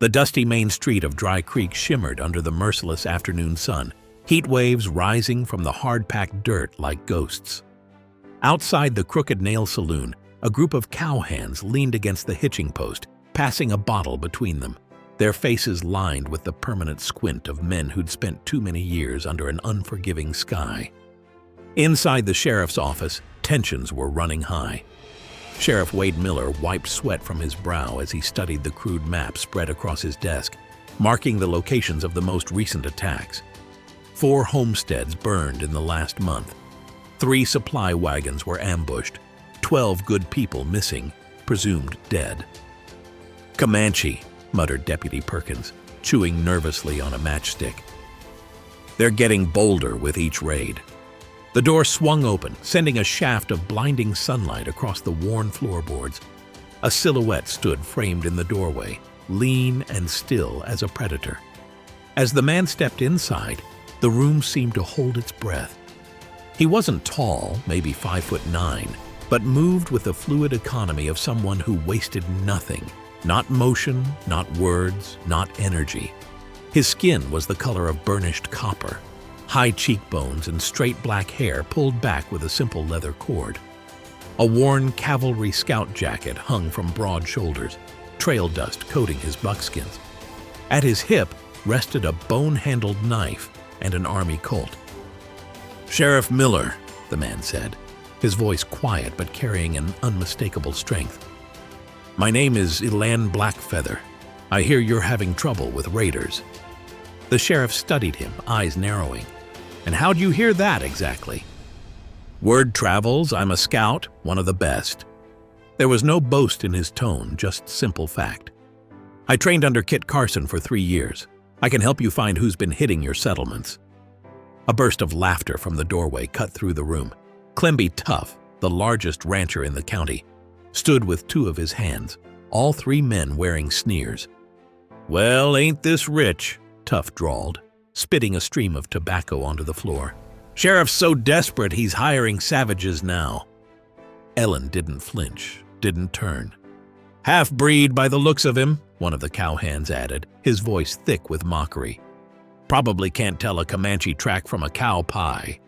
The dusty main street of Dry Creek shimmered under the merciless afternoon sun, heat waves rising from the hard-packed dirt like ghosts. Outside the Crooked Nail Saloon, a group of cowhands leaned against the hitching post, passing a bottle between them, their faces lined with the permanent squint of men who'd spent too many years under an unforgiving sky. Inside the sheriff's office, tensions were running high. Sheriff Wade Miller wiped sweat from his brow as he studied the crude map spread across his desk, marking the locations of the most recent attacks. 4 homesteads burned in the last month. 3 supply wagons were ambushed. 12 good people missing, presumed dead. "Comanche," muttered Deputy Perkins, chewing nervously on a matchstick. "They're getting bolder with each raid." The door swung open, sending a shaft of blinding sunlight across the worn floorboards. A silhouette stood framed in the doorway, lean and still as a predator. As the man stepped inside, the room seemed to hold its breath. He wasn't tall, maybe 5'9", but moved with the fluid economy of someone who wasted nothing. Not motion, not words, not energy. His skin was the color of burnished copper. High cheekbones and straight black hair pulled back with a simple leather cord. A worn cavalry scout jacket hung from broad shoulders, trail dust coating his buckskins. At his hip rested a bone-handled knife and an army Colt. "Sheriff Miller," the man said, his voice quiet but carrying an unmistakable strength. "My name is Elan Blackfeather. I hear you're having trouble with raiders." The sheriff studied him, eyes narrowing. "And how'd you hear that exactly?" "Word travels, I'm a scout, one of the best." There was no boast in his tone, just simple fact. "I trained under Kit Carson for 3 years. I can help you find who's been hitting your settlements." A burst of laughter from the doorway cut through the room. Clemby Tuff, the largest rancher in the county, stood with 2 of his hands, all 3 men wearing sneers. "Well, ain't this rich?" Tuff drawled, spitting a stream of tobacco onto the floor. "Sheriff's so desperate he's hiring savages now." Ellen didn't flinch, didn't turn. "Half-breed by the looks of him," one of the cowhands added, his voice thick with mockery. "Probably can't tell a Comanche track from a cow pie."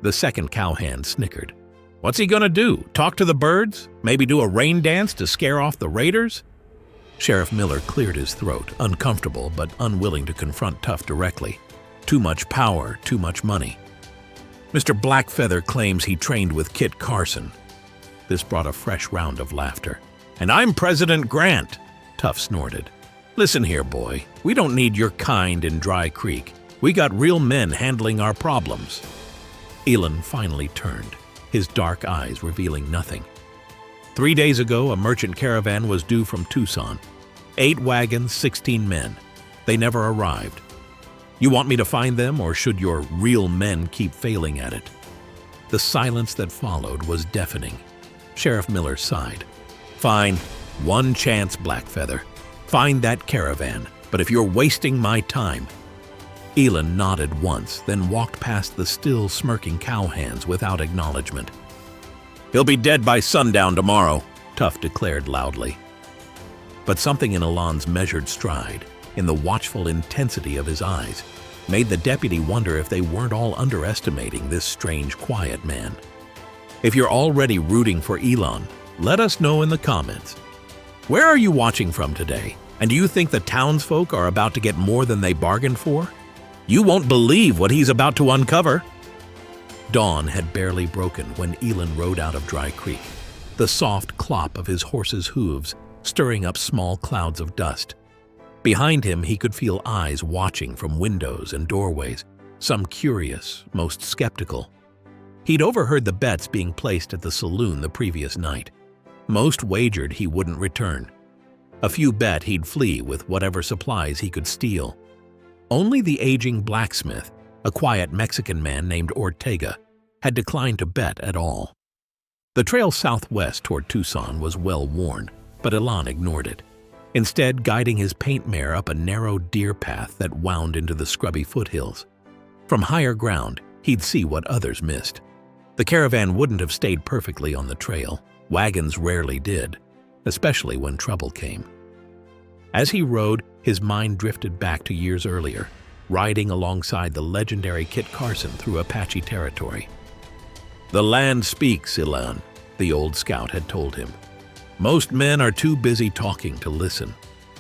The second cowhand snickered. "What's he gonna do? Talk to the birds? Maybe do a rain dance to scare off the raiders?" Sheriff Miller cleared his throat, uncomfortable but unwilling to confront Tuff directly. Too much power, too much money. "Mr. Blackfeather claims he trained with Kit Carson." This brought a fresh round of laughter. "And I'm President Grant," Tuff snorted. "Listen here, boy. We don't need your kind in Dry Creek. We got real men handling our problems." Elan finally turned, his dark eyes revealing nothing. 3 days ago, a merchant caravan was due from Tucson. 8 wagons, 16 men. They never arrived. You want me to find them, or should your real men keep failing at it? The silence that followed was deafening. Sheriff Miller sighed. "Fine. One chance, Blackfeather. Find that caravan, but if you're wasting my time..." Elan nodded once, then walked past the still smirking cowhands without acknowledgement. "He'll be dead by sundown tomorrow," Tuff declared loudly. But something in Elan's measured stride, in the watchful intensity of his eyes, made the deputy wonder if they weren't all underestimating this strange, quiet man. If you're already rooting for Elan, let us know in the comments. Where are you watching from today? And do you think the townsfolk are about to get more than they bargained for? You won't believe what he's about to uncover. Dawn had barely broken when Elan rode out of Dry Creek, the soft clop of his horse's hooves stirring up small clouds of dust. Behind him, he could feel eyes watching from windows and doorways, some curious, most skeptical. He'd overheard the bets being placed at the saloon the previous night. Most wagered he wouldn't return. A few bet he'd flee with whatever supplies he could steal. Only the aging blacksmith, a quiet Mexican man named Ortega, had declined to bet at all. The trail southwest toward Tucson was well worn, but Elan ignored it, instead guiding his paint mare up a narrow deer path that wound into the scrubby foothills. From higher ground, he'd see what others missed. The caravan wouldn't have stayed perfectly on the trail. Wagons rarely did, especially when trouble came. As he rode, his mind drifted back to years earlier, riding alongside the legendary Kit Carson through Apache territory. "The land speaks, Elan," the old scout had told him. "Most men are too busy talking to listen.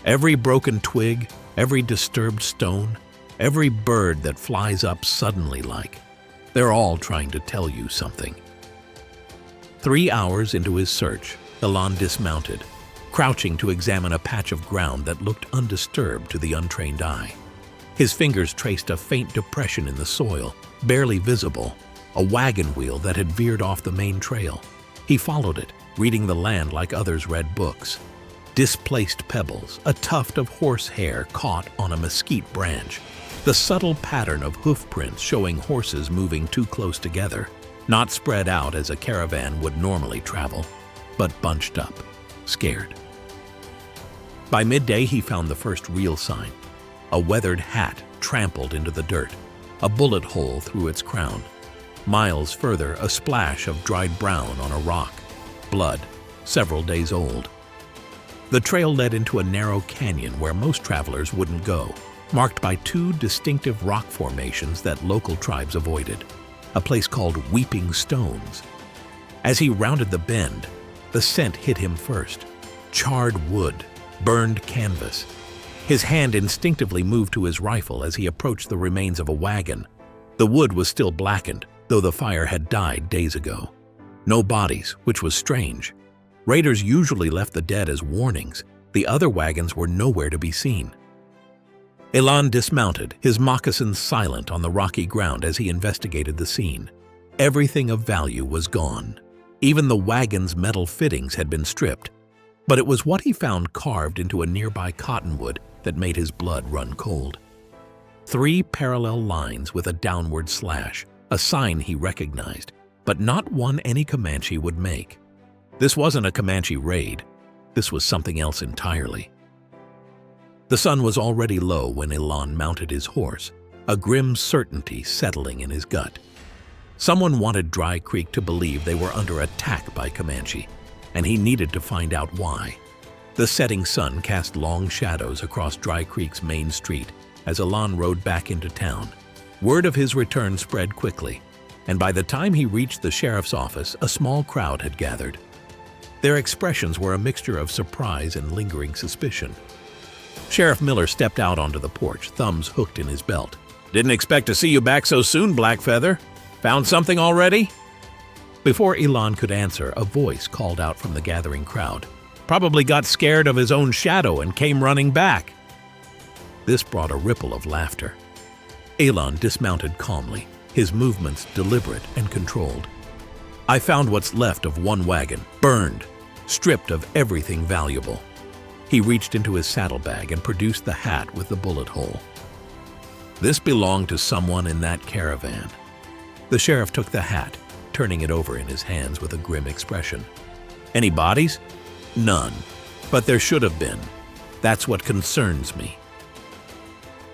Every broken twig, every disturbed stone, every bird that flies up suddenly they're all trying to tell you something." 3 hours into his search, Elan dismounted, crouching to examine a patch of ground that looked undisturbed to the untrained eye. His fingers traced a faint depression in the soil, barely visible, a wagon wheel that had veered off the main trail. He followed it, reading the land like others read books. Displaced pebbles, a tuft of horsehair caught on a mesquite branch, the subtle pattern of hoof prints showing horses moving too close together, not spread out as a caravan would normally travel, but bunched up, scared. By midday, he found the first real sign: a weathered hat trampled into the dirt, a bullet hole through its crown. Miles further, a splash of dried brown on a rock, blood, several days old. The trail led into a narrow canyon where most travelers wouldn't go, marked by 2 distinctive rock formations that local tribes avoided, a place called Weeping Stones. As he rounded the bend, the scent hit him first: charred wood, burned canvas. His hand instinctively moved to his rifle as he approached the remains of a wagon. The wood was still blackened, though the fire had died days ago. No bodies, which was strange. Raiders usually left the dead as warnings. The other wagons were nowhere to be seen. Elan dismounted, his moccasins silent on the rocky ground as he investigated the scene. Everything of value was gone. Even the wagon's metal fittings had been stripped. But it was what he found carved into a nearby cottonwood that made his blood run cold. 3 parallel lines with a downward slash, a sign he recognized, but not one any Comanche would make. This wasn't a Comanche raid. This was something else entirely. The sun was already low when Elan mounted his horse, a grim certainty settling in his gut. Someone wanted Dry Creek to believe they were under attack by Comanche, and he needed to find out why. The setting sun cast long shadows across Dry Creek's main street as Elan rode back into town. Word of his return spread quickly, and by the time he reached the sheriff's office, a small crowd had gathered. Their expressions were a mixture of surprise and lingering suspicion. Sheriff Miller stepped out onto the porch, thumbs hooked in his belt. "Didn't expect to see you back so soon, Blackfeather. Found something already?" Before Elan could answer, a voice called out from the gathering crowd. "Probably got scared of his own shadow and came running back." This brought a ripple of laughter. Elan dismounted calmly, his movements deliberate and controlled. "I found what's left of one wagon, burned, stripped of everything valuable." He reached into his saddlebag and produced the hat with the bullet hole. "This belonged to someone in that caravan." The sheriff took the hat, turning it over in his hands with a grim expression. "Any bodies?" "None. But there should have been. That's what concerns me."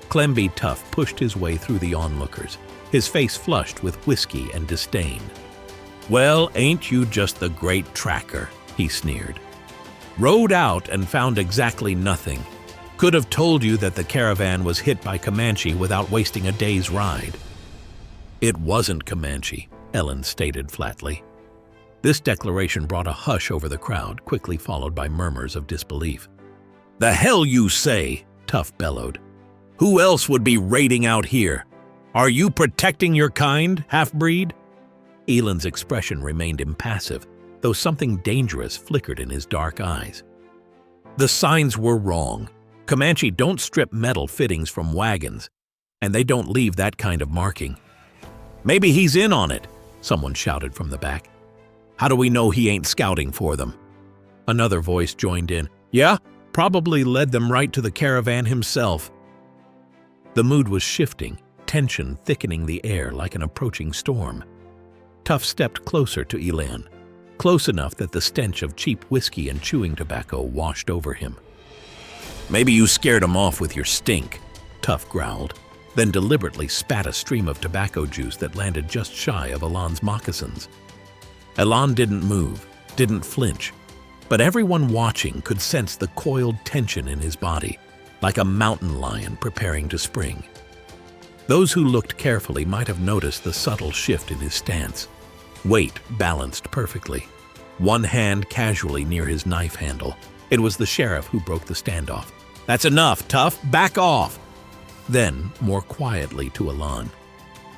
Clemby Tuff pushed his way through the onlookers, his face flushed with whiskey and disdain. "Well, ain't you just the great tracker?" he sneered. "Rode out and found exactly nothing. Could have told you that the caravan was hit by Comanche without wasting a day's ride." "It wasn't Comanche," Ellen stated flatly. This declaration brought a hush over the crowd, quickly followed by murmurs of disbelief. "The hell you say?" Tuff bellowed. "Who else would be raiding out here? Are you protecting your kind, half-breed?" Elan's expression remained impassive, though something dangerous flickered in his dark eyes. "The signs were wrong. Comanche don't strip metal fittings from wagons, and they don't leave that kind of marking." "Maybe he's in on it," someone shouted from the back. "How do we know he ain't scouting for them?" Another voice joined in. "Yeah, probably led them right to the caravan himself." The mood was shifting, tension thickening the air like an approaching storm. Tuff stepped closer to Elan, close enough that the stench of cheap whiskey and chewing tobacco washed over him. "Maybe you scared him off with your stink," Tuff growled, then deliberately spat a stream of tobacco juice that landed just shy of Elan's moccasins. Elan didn't move, didn't flinch, but everyone watching could sense the coiled tension in his body, like a mountain lion preparing to spring. Those who looked carefully might have noticed the subtle shift in his stance. Weight balanced perfectly, one hand casually near his knife handle. It was the sheriff who broke the standoff. "That's enough, Tough, back off!" Then, more quietly to Elan,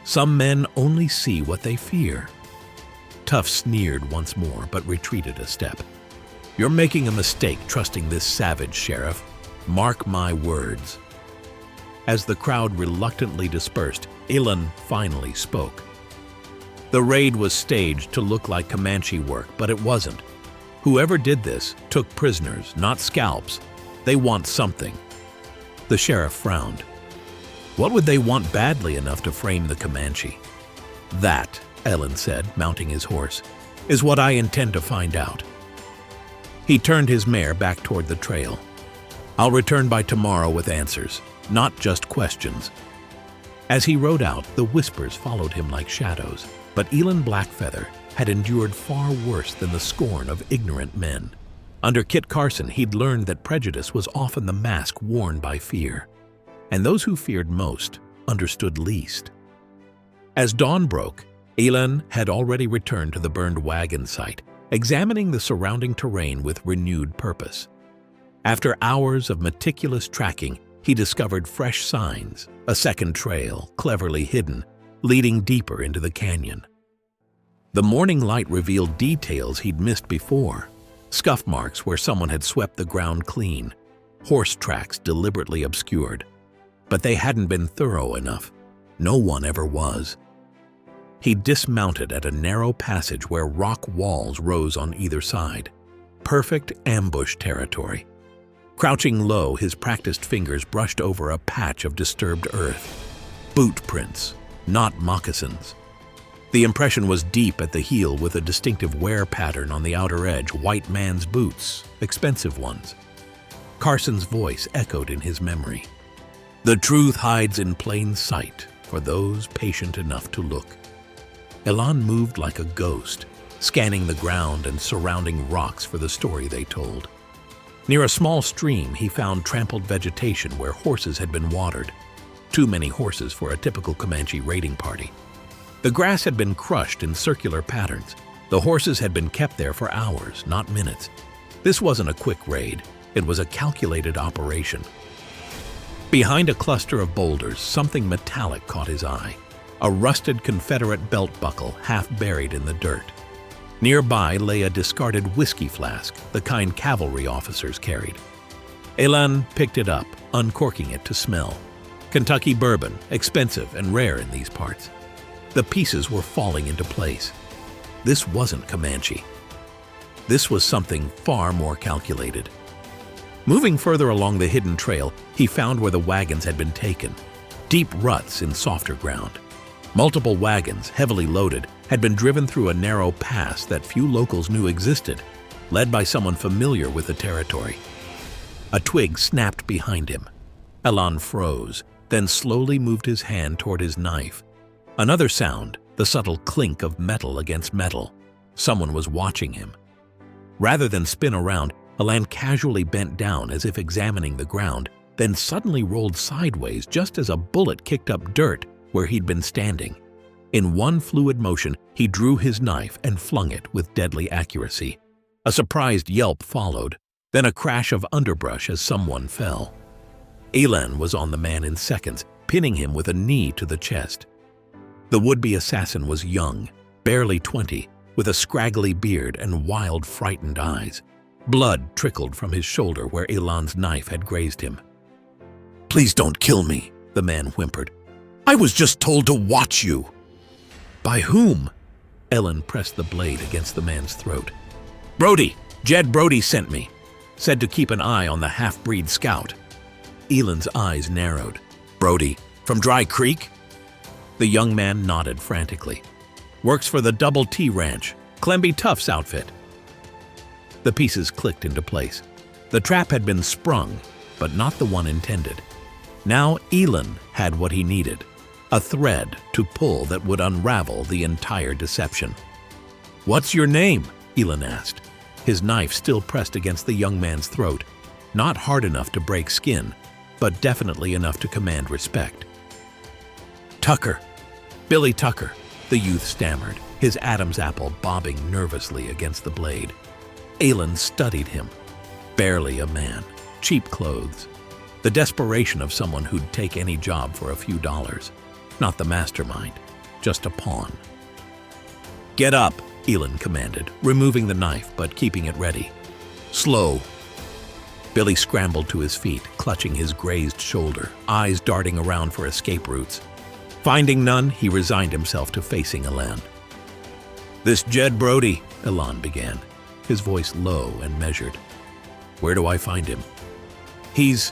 "Some men only see what they fear." Tough sneered once more, but retreated a step. "You're making a mistake trusting this savage, Sheriff. Mark my words." As the crowd reluctantly dispersed, Elan finally spoke. "The raid was staged to look like Comanche work, but it wasn't. Whoever did this took prisoners, not scalps. They want something." The sheriff frowned. What would they want badly enough to frame the Comanche? "That," Elan said, mounting his horse, "is what I intend to find out." He turned his mare back toward the trail. "I'll return by tomorrow with answers, not just questions." As he rode out, the whispers followed him like shadows, but Elan Blackfeather had endured far worse than the scorn of ignorant men. Under Kit Carson, he'd learned that prejudice was often the mask worn by fear, and those who feared most understood least. As dawn broke, Elan had already returned to the burned wagon site, examining the surrounding terrain with renewed purpose. After hours of meticulous tracking, he discovered fresh signs, a second trail, cleverly hidden, leading deeper into the canyon. The morning light revealed details he'd missed before: scuff marks where someone had swept the ground clean, horse tracks deliberately obscured. But they hadn't been thorough enough. No one ever was. He dismounted at a narrow passage where rock walls rose on either side. Perfect ambush territory. Crouching low, his practiced fingers brushed over a patch of disturbed earth. Boot prints, not moccasins. The impression was deep at the heel with a distinctive wear pattern on the outer edge, white man's boots, expensive ones. Carson's voice echoed in his memory. "The truth hides in plain sight for those patient enough to look." Elan moved like a ghost, scanning the ground and surrounding rocks for the story they told. Near a small stream, he found trampled vegetation where horses had been watered. Too many horses for a typical Comanche raiding party. The grass had been crushed in circular patterns. The horses had been kept there for hours, not minutes. This wasn't a quick raid. It was a calculated operation. Behind a cluster of boulders, something metallic caught his eye. A rusted Confederate belt buckle half buried in the dirt. Nearby lay a discarded whiskey flask, the kind cavalry officers carried. Elan picked it up, uncorking it to smell. Kentucky bourbon, expensive and rare in these parts. The pieces were falling into place. This wasn't Comanche. This was something far more calculated. Moving further along the hidden trail, he found where the wagons had been taken. Deep ruts in softer ground. Multiple wagons, heavily loaded, had been driven through a narrow pass that few locals knew existed, led by someone familiar with the territory. A twig snapped behind him. Elan froze, then slowly moved his hand toward his knife. Another sound, the subtle clink of metal against metal. Someone was watching him. Rather than spin around, Elan casually bent down as if examining the ground, then suddenly rolled sideways just as a bullet kicked up dirt where he'd been standing. In one fluid motion, he drew his knife and flung it with deadly accuracy. A surprised yelp followed, then a crash of underbrush as someone fell. Elan was on the man in seconds, pinning him with a knee to the chest. The would-be assassin was young, barely 20, with a scraggly beard and wild, frightened eyes. Blood trickled from his shoulder where Elan's knife had grazed him. "Please don't kill me," the man whimpered. "I was just told to watch you." "By whom?" Elan pressed the blade against the man's throat. "Brody. Jed Brody sent me. Said to keep an eye on the half-breed scout." Elan's eyes narrowed. "Brody, from Dry Creek?" The young man nodded frantically. "Works for the Double T Ranch, Clemby Tuff's outfit." The pieces clicked into place. The trap had been sprung, but not the one intended. Now Elan had what he needed, a thread to pull that would unravel the entire deception. "What's your name?" Elan asked, his knife still pressed against the young man's throat, not hard enough to break skin, but definitely enough to command respect. "Tucker. Billy Tucker," the youth stammered, his Adam's apple bobbing nervously against the blade. Alan studied him. Barely a man, cheap clothes. The desperation of someone who'd take any job for a few dollars. Not the mastermind, just a pawn. "Get up," Elon commanded, removing the knife but keeping it ready. "Slow." Billy scrambled to his feet, clutching his grazed shoulder, eyes darting around for escape routes. Finding none, he resigned himself to facing Elan. "This Jed Brody," Elan began, his voice low and measured. "Where do I find him?" He's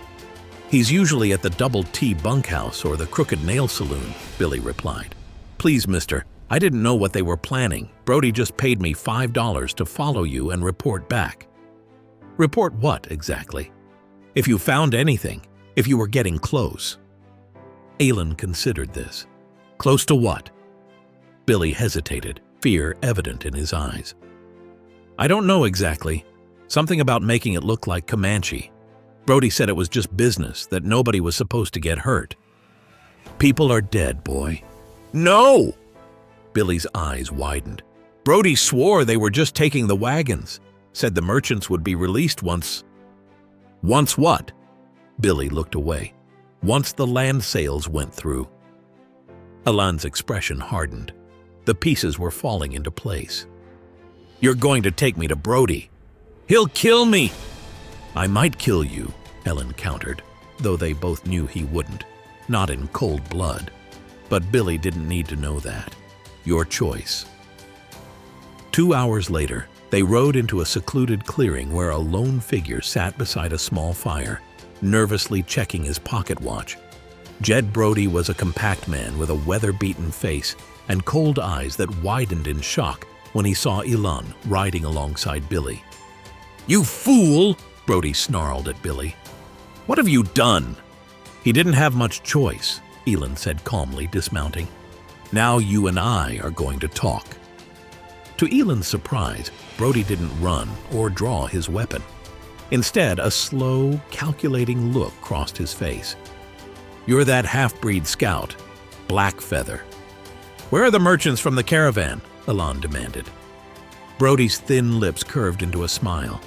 usually at the Double T bunkhouse or the Crooked Nail Saloon," Billy replied. "Please, mister, I didn't know what they were planning. Brody just paid me $5 to follow you and report back." "Report what, exactly?" "If you found anything, if you were getting close." Alan considered this. "Close to what?" Billy hesitated, fear evident in his eyes. "I don't know exactly. Something about making it look like Comanche. Brody said it was just business, that nobody was supposed to get hurt." "People are dead, boy." "No!" Billy's eyes widened. "Brody swore they were just taking the wagons. Said the merchants would be released once." "Once what?" Billy looked away. "Once the land sales went through." Alan's expression hardened. The pieces were falling into place. "You're going to take me to Brody." "He'll kill me!" "I might kill you," Ellen countered, though they both knew he wouldn't. Not in cold blood. But Billy didn't need to know that. Your choice. 2 hours later, they rode into a secluded clearing where a lone figure sat beside a small fire, nervously checking his pocket watch. Jed Brody was a compact man with a weather-beaten face and cold eyes that widened in shock when he saw Elan riding alongside Billy. "You fool!" Brody snarled at Billy. "What have you done?" "He didn't have much choice," Elan said calmly, dismounting. "Now you and I are going to talk." To Elan's surprise, Brody didn't run or draw his weapon. Instead, a slow, calculating look crossed his face. "You're that half-breed scout, Blackfeather." "Where are the merchants from the caravan?" Elan demanded. Brody's thin lips curved into a smile.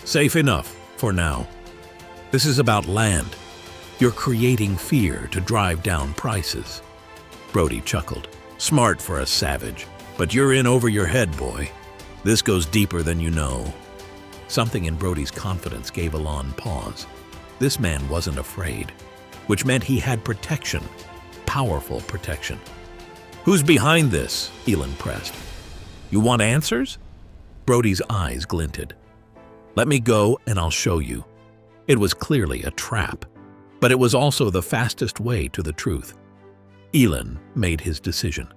"Safe enough, for now. This is about land. You're creating fear to drive down prices." Brody chuckled. "Smart for a savage, but you're in over your head, boy. This goes deeper than you know." Something in Brody's confidence gave Elan pause. This man wasn't afraid, which meant he had protection, powerful protection. "Who's behind this?" Elan pressed. "You want answers?" Brody's eyes glinted. "Let me go and I'll show you." It was clearly a trap, but it was also the fastest way to the truth. Elan made his decision.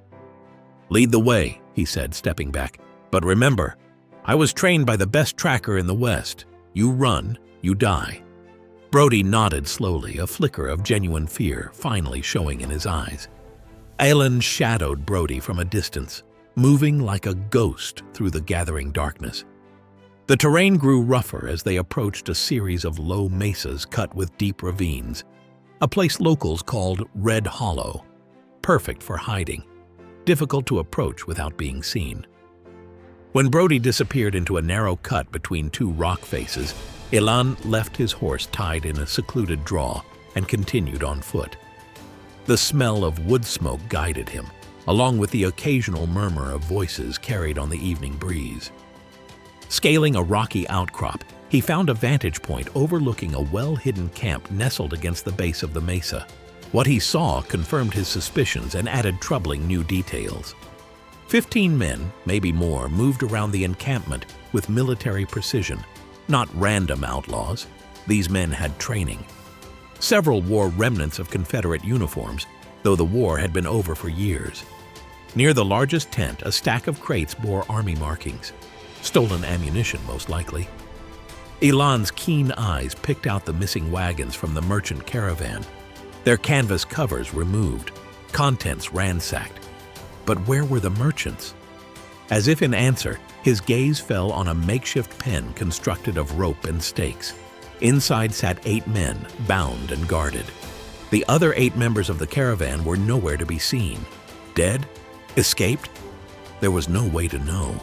"Lead the way," he said, stepping back. "But remember, I was trained by the best tracker in the West. You run, you die." Brody nodded slowly, a flicker of genuine fear finally showing in his eyes. Elan shadowed Brody from a distance, moving like a ghost through the gathering darkness. The terrain grew rougher as they approached a series of low mesas cut with deep ravines, a place locals called Red Hollow, perfect for hiding, difficult to approach without being seen. When Brody disappeared into a narrow cut between two rock faces, Elan left his horse tied in a secluded draw and continued on foot. The smell of wood smoke guided him, along with the occasional murmur of voices carried on the evening breeze. Scaling a rocky outcrop, he found a vantage point overlooking a well-hidden camp nestled against the base of the mesa. What he saw confirmed his suspicions and added troubling new details. 15 men, maybe more, moved around the encampment with military precision. Not random outlaws. These men had training. Several wore remnants of Confederate uniforms, though the war had been over for years. Near the largest tent, a stack of crates bore army markings. Stolen ammunition, most likely. Elan's keen eyes picked out the missing wagons from the merchant caravan, their canvas covers removed, contents ransacked. But where were the merchants? As if in answer, his gaze fell on a makeshift pen constructed of rope and stakes. Inside sat 8 men, bound and guarded. The other 8 members of the caravan were nowhere to be seen. Dead? Escaped? There was no way to know.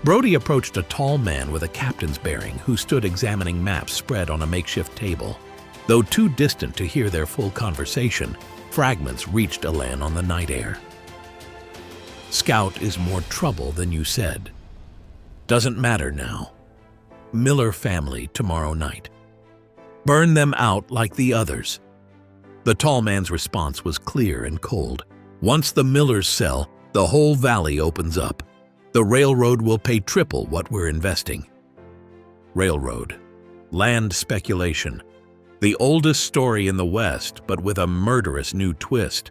Brody approached a tall man with a captain's bearing who stood examining maps spread on a makeshift table. Though too distant to hear their full conversation, fragments reached Elan on the night air. Scout is more trouble than you said. Doesn't matter now. Miller family tomorrow night. Burn them out like the others. The tall man's response was clear and cold. Once the Millers sell, the whole valley opens up. The railroad will pay triple what we're investing. Railroad. Land speculation. The oldest story in the West, but with a murderous new twist.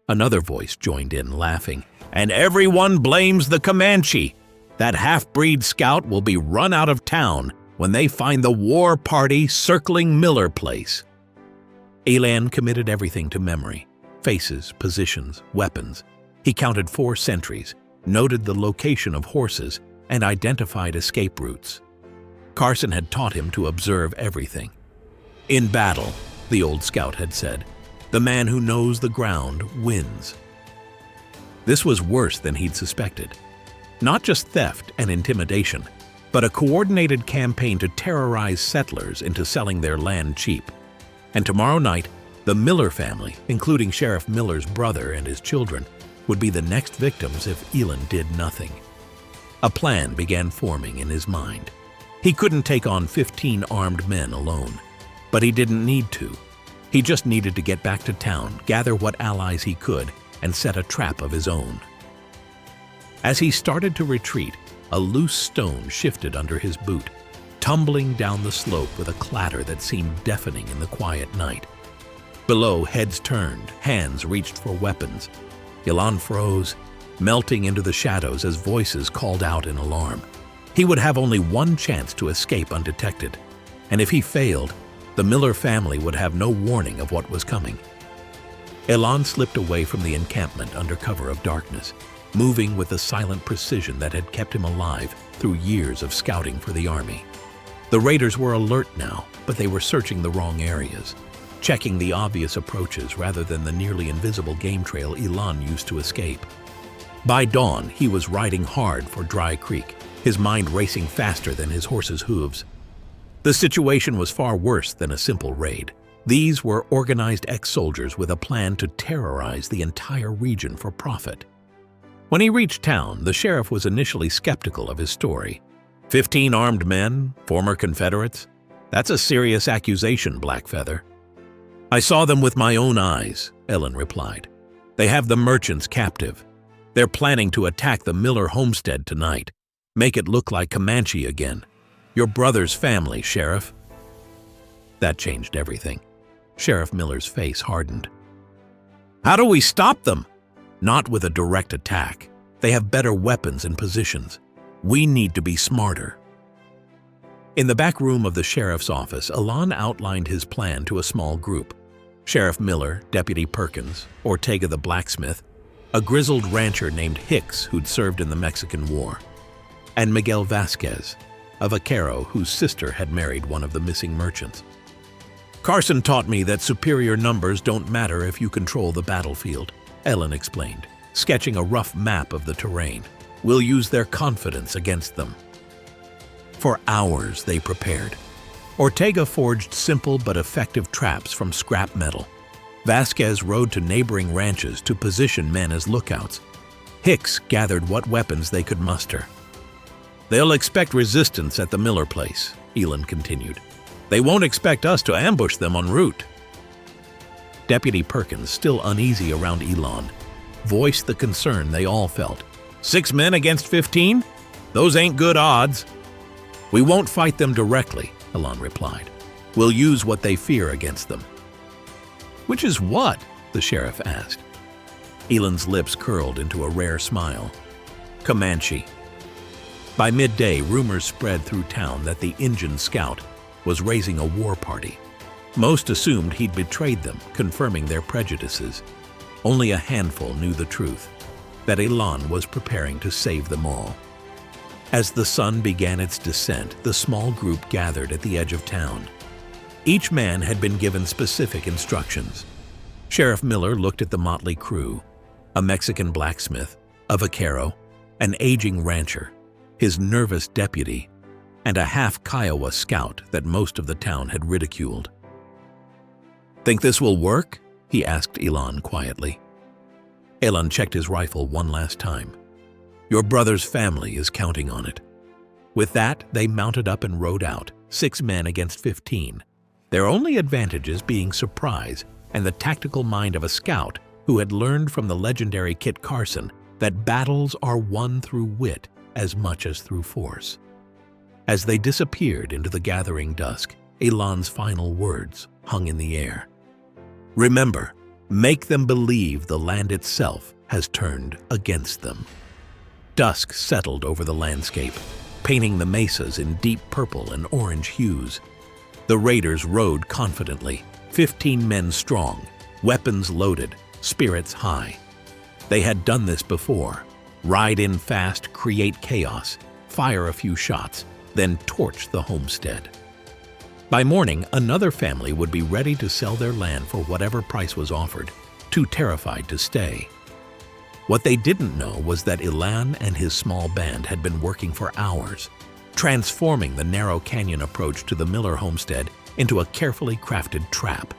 Another voice joined in, laughing. And everyone blames the Comanche. That half-breed scout will be run out of town when they find the war party circling Miller Place. Elan committed everything to memory. Faces, positions, weapons. He counted 4 sentries, noted the location of horses, and identified escape routes. Carson had taught him to observe everything. In battle, the old scout had said, the man who knows the ground wins. This was worse than he'd suspected. Not just theft and intimidation, but a coordinated campaign to terrorize settlers into selling their land cheap. And tomorrow night, the Miller family, including Sheriff Miller's brother and his children, would be the next victims if Elan did nothing. A plan began forming in his mind. He couldn't take on 15 armed men alone, but he didn't need to. He just needed to get back to town, gather what allies he could, and set a trap of his own. As he started to retreat, a loose stone shifted under his boot, tumbling down the slope with a clatter that seemed deafening in the quiet night. Below, heads turned, hands reached for weapons. Elan froze, melting into the shadows as voices called out in alarm. He would have only one chance to escape undetected, and if he failed, the Miller family would have no warning of what was coming. Elan slipped away from the encampment under cover of darkness, moving with the silent precision that had kept him alive through years of scouting for the army. The raiders were alert now, but they were searching the wrong areas, checking the obvious approaches rather than the nearly invisible game trail Elan used to escape. By dawn, he was riding hard for Dry Creek, his mind racing faster than his horse's hooves. The situation was far worse than a simple raid. These were organized ex-soldiers with a plan to terrorize the entire region for profit. When he reached town, the sheriff was initially skeptical of his story. 15 armed men, former Confederates? That's a serious accusation, Blackfeather. I saw them with my own eyes, Elan replied. They have the merchants captive. They're planning to attack the Miller homestead tonight. Make it look like Comanche again. Your brother's family, Sheriff. That changed everything. Sheriff Miller's face hardened. How do we stop them? Not with a direct attack. They have better weapons and positions. We need to be smarter. In the back room of the sheriff's office, Elan outlined his plan to a small group. Sheriff Miller, Deputy Perkins, Ortega the blacksmith, a grizzled rancher named Hicks who'd served in the Mexican War, and Miguel Vasquez, a vaquero whose sister had married one of the missing merchants. Carson taught me that superior numbers don't matter if you control the battlefield, Elan explained, sketching a rough map of the terrain. We'll use their confidence against them. For hours they prepared. Ortega forged simple but effective traps from scrap metal. Vasquez rode to neighboring ranches to position men as lookouts. Hicks gathered what weapons they could muster. They'll expect resistance at the Miller place, Elan continued. They won't expect us to ambush them en route. Deputy Perkins, still uneasy around Elan, voiced the concern they all felt. 6 men against 15? Those ain't good odds. We won't fight them directly, Elan replied. We'll use what they fear against them. Which is what? The sheriff asked. Elan's lips curled into a rare smile. Comanche. By midday, rumors spread through town that the Injun scout was raising a war party. Most assumed he'd betrayed them, confirming their prejudices. Only a handful knew the truth, that Elan was preparing to save them all. As the sun began its descent, the small group gathered at the edge of town. Each man had been given specific instructions. Sheriff Miller looked at the motley crew: a Mexican blacksmith, a vaquero, an aging rancher, his nervous deputy, and a half-Kiowa scout that most of the town had ridiculed. "Think this will work?" he asked Elan quietly. Elan checked his rifle one last time. "Your brother's family is counting on it." With that, they mounted up and rode out, 6 men against 15, their only advantages being surprise and the tactical mind of a scout who had learned from the legendary Kit Carson that battles are won through wit as much as through force. As they disappeared into the gathering dusk, Elan's final words hung in the air. "Remember, make them believe the land itself has turned against them." Dusk settled over the landscape, painting the mesas in deep purple and orange hues. The raiders rode confidently, 15 men strong, weapons loaded, spirits high. They had done this before: ride in fast, create chaos, fire a few shots, then torch the homestead. By morning, another family would be ready to sell their land for whatever price was offered, too terrified to stay. What they didn't know was that Elan and his small band had been working for hours, transforming the narrow canyon approach to the Miller homestead into a carefully crafted trap.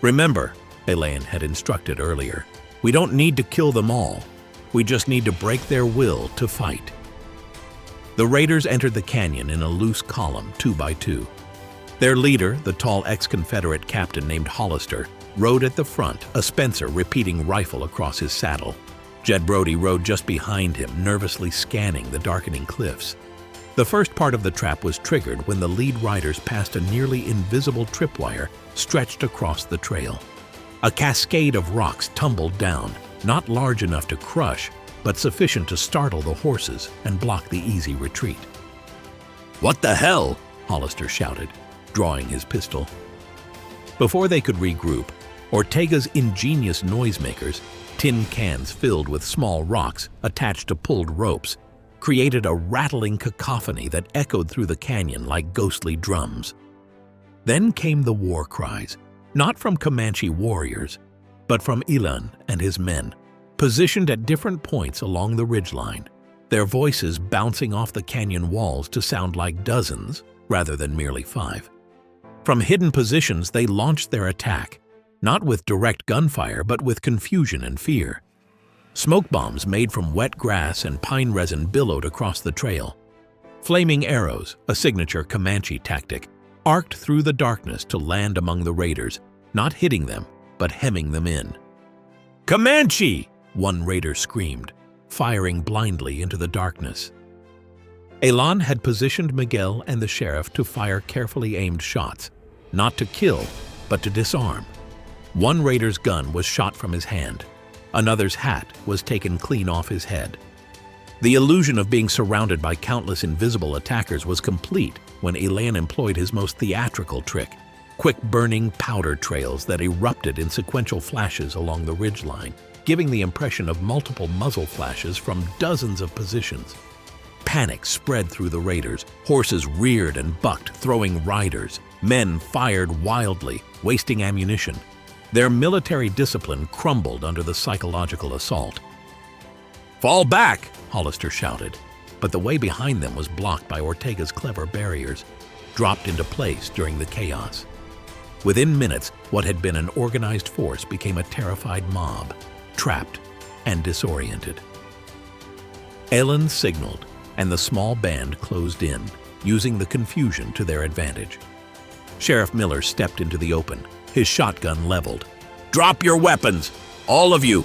"Remember," Elan had instructed earlier, "we don't need to kill them all. We just need to break their will to fight." The raiders entered the canyon in a loose column, 2 by 2. Their leader, the tall ex-Confederate captain named Hollister, rode at the front, a Spencer repeating rifle across his saddle. Jed Brody rode just behind him, nervously scanning the darkening cliffs. The first part of the trap was triggered when the lead riders passed a nearly invisible tripwire stretched across the trail. A cascade of rocks tumbled down, not large enough to crush, but sufficient to startle the horses and block the easy retreat. "What the hell?" Hollister shouted, drawing his pistol. Before they could regroup, Ortega's ingenious noisemakers, tin cans filled with small rocks attached to pulled ropes, created a rattling cacophony that echoed through the canyon like ghostly drums. Then came the war cries, not from Comanche warriors, but from Elan and his men, positioned at different points along the ridgeline, their voices bouncing off the canyon walls to sound like dozens rather than merely 5. From hidden positions, they launched their attack, not with direct gunfire, but with confusion and fear. Smoke bombs made from wet grass and pine resin billowed across the trail. Flaming arrows, a signature Comanche tactic, arced through the darkness to land among the raiders, not hitting them, but hemming them in. "Comanche!" one raider screamed, firing blindly into the darkness. Elan had positioned Miguel and the sheriff to fire carefully aimed shots, not to kill, but to disarm. One raider's gun was shot from his hand. Another's hat was taken clean off his head. The illusion of being surrounded by countless invisible attackers was complete when Elan employed his most theatrical trick: quick-burning powder trails that erupted in sequential flashes along the ridgeline, giving the impression of multiple muzzle flashes from dozens of positions. Panic spread through the raiders. Horses reared and bucked, throwing riders. Men fired wildly, wasting ammunition. Their military discipline crumbled under the psychological assault. "Fall back!" Hollister shouted, but the way behind them was blocked by Ortega's clever barriers, dropped into place during the chaos. Within minutes, what had been an organized force became a terrified mob, trapped and disoriented. Elan signaled, and the small band closed in, using the confusion to their advantage. Sheriff Miller stepped into the open, his shotgun leveled. "Drop your weapons, all of you!"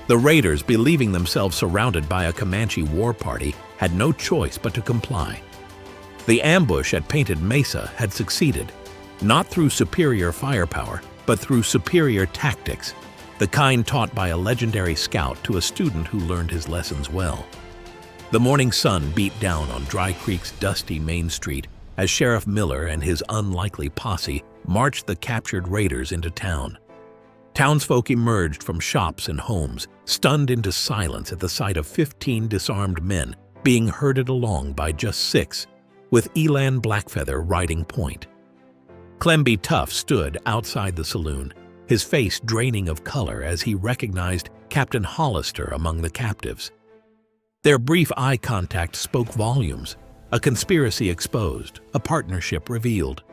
The raiders, believing themselves surrounded by a Comanche war party, had no choice but to comply. The ambush at Painted Mesa had succeeded, not through superior firepower, but through superior tactics, the kind taught by a legendary scout to a student who learned his lessons well. The morning sun beat down on Dry Creek's dusty Main Street as Sheriff Miller and his unlikely posse marched the captured raiders into town. Townsfolk emerged from shops and homes, stunned into silence at the sight of 15 disarmed men being herded along by just 6, with Elan Blackfeather riding point. Clemby Tough stood outside the saloon, his face draining of color as he recognized Captain Hollister among the captives. Their brief eye contact spoke volumes, a conspiracy exposed, a partnership revealed.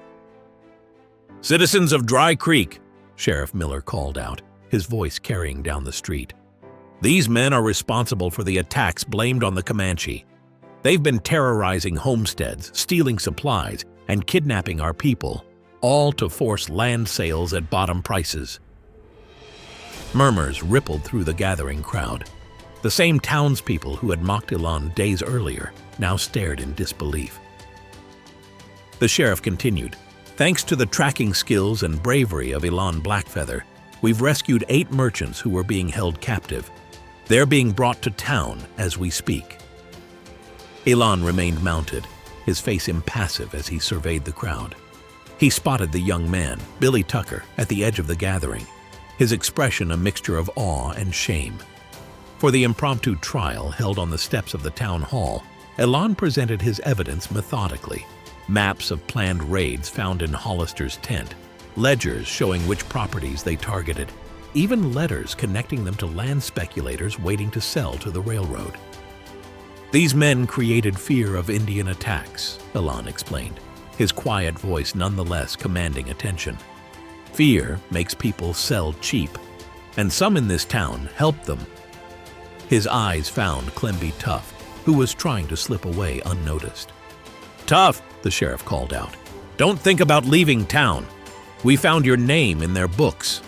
"Citizens of Dry Creek," Sheriff Miller called out, his voice carrying down the street. "These men are responsible for the attacks blamed on the Comanche. They've been terrorizing homesteads, stealing supplies, and kidnapping our people, all to force land sales at bottom prices." Murmurs rippled through the gathering crowd. The same townspeople who had mocked Elan days earlier now stared in disbelief. The sheriff continued, "Thanks to the tracking skills and bravery of Elan Blackfeather, we've rescued 8 merchants who were being held captive. They're being brought to town as we speak." Elan remained mounted, his face impassive as he surveyed the crowd. He spotted the young man, Billy Tucker, at the edge of the gathering, his expression a mixture of awe and shame. For the impromptu trial held on the steps of the town hall, Elan presented his evidence methodically. Maps of planned raids found in Hollister's tent, ledgers showing which properties they targeted, even letters connecting them to land speculators waiting to sell to the railroad. "These men created fear of Indian attacks," Elan explained, his quiet voice nonetheless commanding attention. "Fear makes people sell cheap, and some in this town helped them." His eyes found Clemby Tough, who was trying to slip away unnoticed. "Tough," the sheriff called out, "don't think about leaving town. We found your name in their books."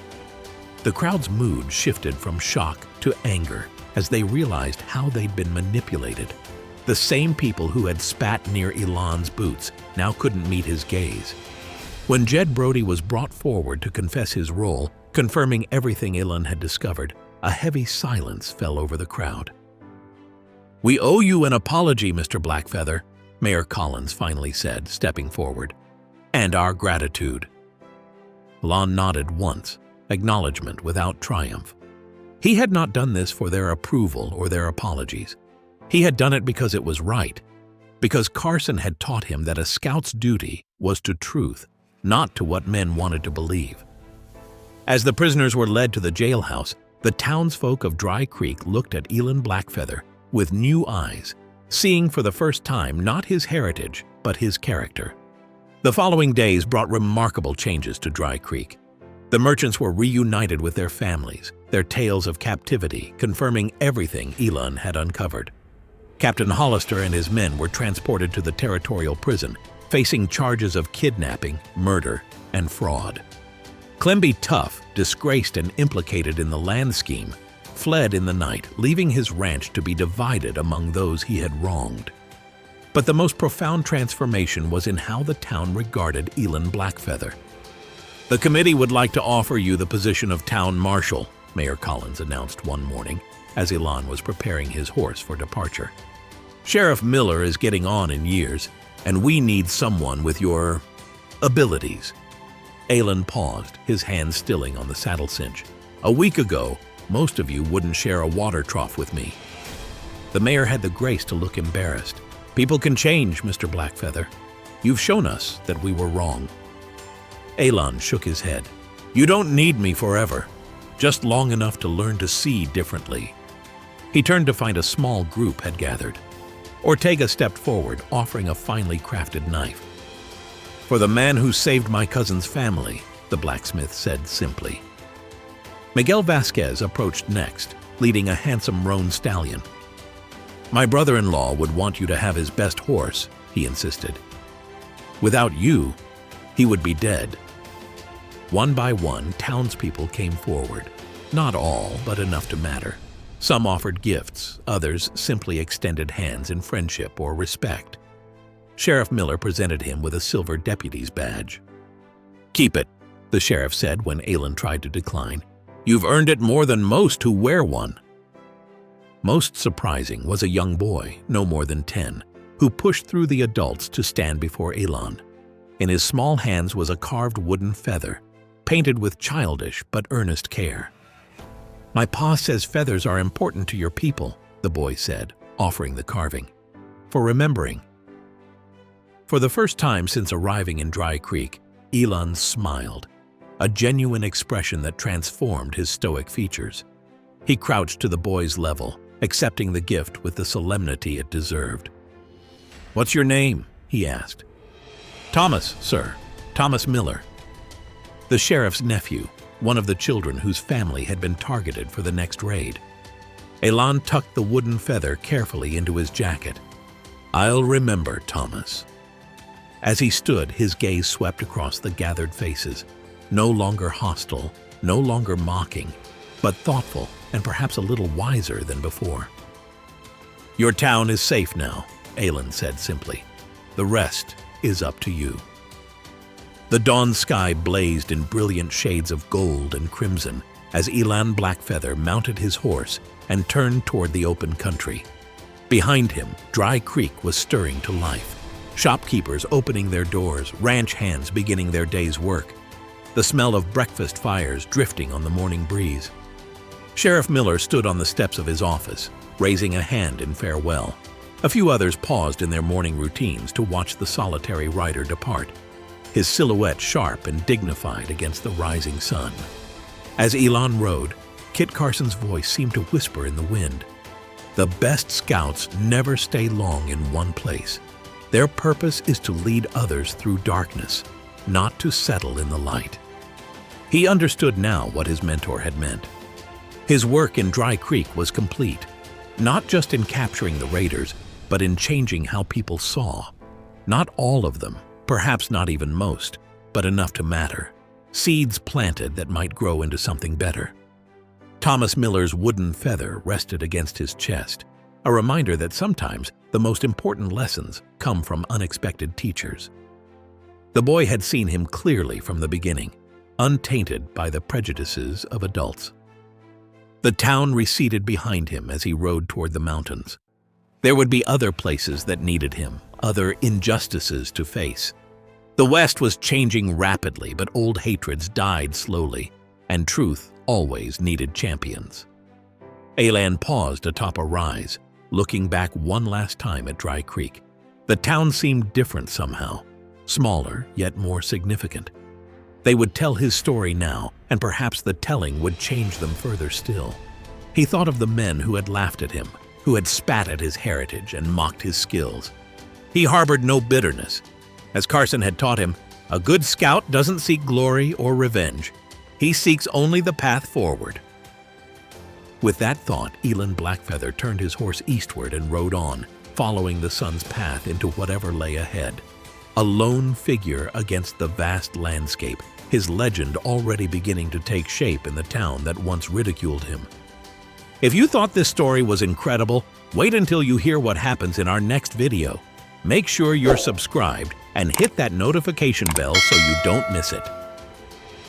The crowd's mood shifted from shock to anger as they realized how they'd been manipulated. The same people who had spat near Elan's boots now couldn't meet his gaze. When Jed Brody was brought forward to confess his role, confirming everything Elan had discovered, a heavy silence fell over the crowd. "We owe you an apology, Mr. Blackfeather," Mayor Collins finally said, stepping forward, "and our gratitude." Elan nodded once, acknowledgement without triumph. He had not done this for their approval or their apologies. He had done it because it was right, because Carson had taught him that a scout's duty was to truth, not to what men wanted to believe. As the prisoners were led to the jailhouse, the townsfolk of Dry Creek looked at Elan Blackfeather with new eyes, seeing for the first time not his heritage, but his character. The following days brought remarkable changes to Dry Creek. The merchants were reunited with their families, their tales of captivity confirming everything Elan had uncovered. Captain Hollister and his men were transported to the territorial prison, facing charges of kidnapping, murder, and fraud. Clemby Tough, disgraced and implicated in the land scheme, fled in the night, leaving his ranch to be divided among those he had wronged. But the most profound transformation was in how the town regarded Elan Blackfeather. "The committee would like to offer you the position of town marshal," Mayor Collins announced one morning as Elan was preparing his horse for departure. "Sheriff Miller is getting on in years, and we need someone with your abilities." Elan paused, his hand stilling on the saddle cinch. "A week ago, most of you wouldn't share a water trough with me." The mayor had the grace to look embarrassed. "People can change, Mr. Blackfeather. You've shown us that we were wrong." Elan shook his head. "You don't need me forever, just long enough to learn to see differently." He turned to find a small group had gathered. Ortega stepped forward, offering a finely crafted knife. "For the man who saved my cousin's family," the blacksmith said simply. Miguel Vasquez approached next, leading a handsome roan stallion. "My brother-in-law would want you to have his best horse," he insisted. "Without you, he would be dead." One by one, townspeople came forward. Not all, but enough to matter. Some offered gifts, others simply extended hands in friendship or respect. Sheriff Miller presented him with a silver deputy's badge. "Keep it," the sheriff said when Elan tried to decline. "You've earned it more than most who wear one." Most surprising was a young boy, no more than 10, who pushed through the adults to stand before Elan. In his small hands was a carved wooden feather, painted with childish but earnest care. "My pa says feathers are important to your people," the boy said, offering the carving. for remembering. For the first time since arriving in Dry Creek, Elan smiled, a genuine expression that transformed his stoic features. He crouched to the boy's level, accepting the gift with the solemnity it deserved. "What's your name?" he asked. "Thomas, sir. Thomas Miller." The sheriff's nephew, one of the children whose family had been targeted for the next raid. Elan tucked the wooden feather carefully into his jacket. "I'll remember, Thomas." As he stood, his gaze swept across the gathered faces, no longer hostile, no longer mocking, but thoughtful and perhaps a little wiser than before. "Your town is safe now," Elan said simply. "The rest is up to you." The dawn sky blazed in brilliant shades of gold and crimson as Elan Blackfeather mounted his horse and turned toward the open country. Behind him, Dry Creek was stirring to life. Shopkeepers opening their doors, ranch hands beginning their day's work, the smell of breakfast fires drifting on the morning breeze. Sheriff Miller stood on the steps of his office, raising a hand in farewell. A few others paused in their morning routines to watch the solitary rider depart, his silhouette sharp and dignified against the rising sun. As Elan rode, Kit Carson's voice seemed to whisper in the wind. The best scouts never stay long in one place. Their purpose is to lead others through darkness, not to settle in the light. He understood now what his mentor had meant. His work in Dry Creek was complete, not just in capturing the raiders, but in changing how people saw. Not all of them, perhaps not even most, but enough to matter. Seeds planted that might grow into something better. Thomas Miller's wooden feather rested against his chest, a reminder that sometimes the most important lessons come from unexpected teachers. The boy had seen him clearly from the beginning, untainted by the prejudices of adults. The town receded behind him as he rode toward the mountains. There would be other places that needed him, other injustices to face. The West was changing rapidly, but old hatreds died slowly, and truth always needed champions. Elan paused atop a rise, looking back one last time at Dry Creek. The town seemed different somehow, smaller yet more significant. They would tell his story now, and perhaps the telling would change them further still. He thought of the men who had laughed at him, who had spat at his heritage and mocked his skills. He harbored no bitterness. As Carson had taught him, a good scout doesn't seek glory or revenge. He seeks only the path forward. With that thought, Elan Blackfeather turned his horse eastward and rode on, following the sun's path into whatever lay ahead. A lone figure against the vast landscape, his legend already beginning to take shape in the town that once ridiculed him. If you thought this story was incredible, wait until you hear what happens in our next video. Make sure you're subscribed and hit that notification bell so you don't miss it.